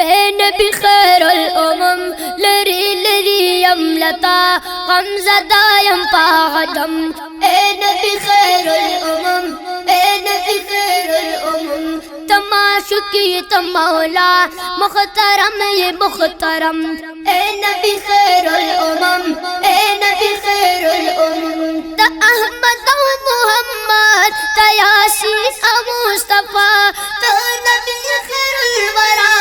ए नबी खैरुल उमम लरी लरी यमलता गमज़दा यम पागदम। ए नबी खैरुल उमम, ए नबी खैरुल उमम, तमाशुकी तमौला मुख्तरम ये मुख्तरम। ए नबी खैरुल उमम, ए नबी खैरुल उमम, त अहमद मुहम्मद त यासीन मुस्तफा त नबी खैरुल वरा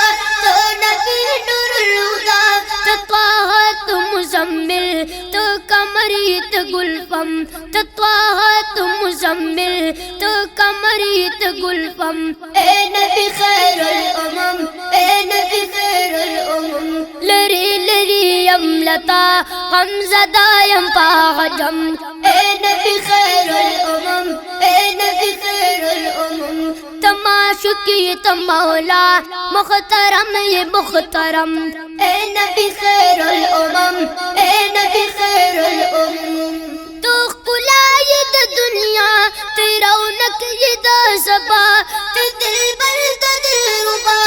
तो नबी नूरुल हुदा तो त्वाहा तो मुज़म्मिल तो कमरीत गुलफम तो त्वाहा तो मुज़म्मिल तो कमरीत गुलफम। ए नबी खैरुल उमम, ए नबी खैरुल उमम, लरी लरी यमलता गमज़दा यम पागदम। ए नबी खैरुल उमम, ए नबी खैरुल उमम, तमाशुकी तमौला मुख्तरम ये मुख्तरम। ए नबी खैरुल उमम, ए नबी खैरुल उमम, तो कुलायद दुनिया ते रौनक ये दसबा ते दिलबर ते दिलरुबा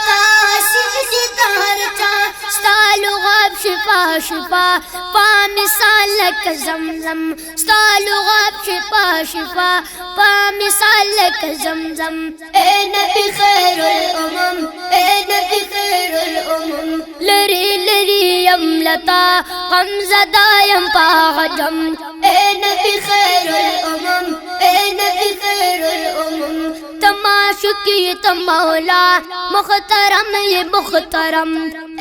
तासीर से तारचा स्तालुगाब शिफा शिफा पा मिसाल का ज़मज़म स्तालुगाब शिफा शिफा पा मिसाल का ज़मज़म। ए नबी खैरुल उमम, ए नबी खैरुल उमम, लरी लरी यमलता गमज़दा यम पागदम। ए नबी खैरुल उमम, ए नबी खैरुल उमम, तमाशुकी तमौला मुख्तरम ये मुख्तरम।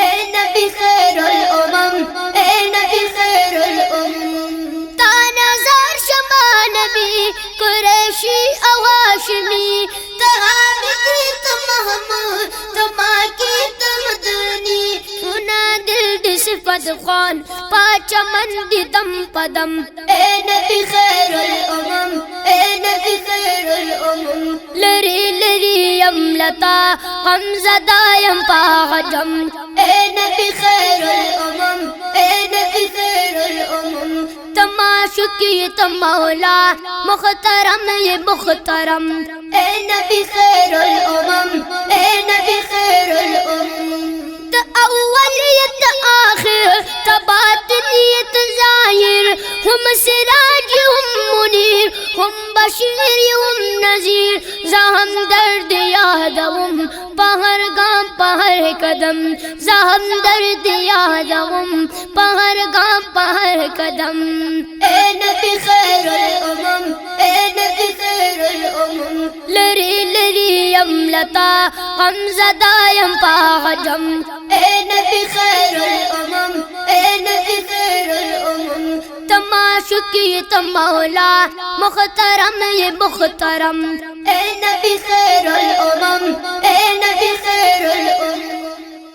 ए नबी खैरुल उमम, ए नबी खैरुल उमम, तानज़ार शमा नबी कुरैशी अवाशमी तहाबिती तमहमूद तमाकी तमदनी हुना दिल दिसफत खान पाचमन दिदम पदम। ए नबी खैरुल उमम, ए नबी खैरुल उमम, लरी लरी यमलता गमज़दा यम पागदम। ए नबी खैरुल उमम, ए नबी खैरुल उमम, तमाशुकी तमौला मुख्तरम ये मुख्तरम। ए नबी खैरुल उमम, ए नबी खैरुल उमम, त अव्वलियत आखिर त बातिनियत ज़ाहिर हम सिराज हम मुनीर हम बशीर हम नज़ीर ज़हम दर्द यादवम पहर गाम पहर कदम ज़हम दर्द यादवम पहर गाम पहर कदम। ए नबी खैरुल उमम, ए नबी खैरुल उमम, लरी लरी यमलता गमज़दा यम पागदम। ए नबी खैरुल उमम, ए नबी खैरुल उमम, तमाशुकी तमौला मुख्तरम ये मुख्तरम। ए नबी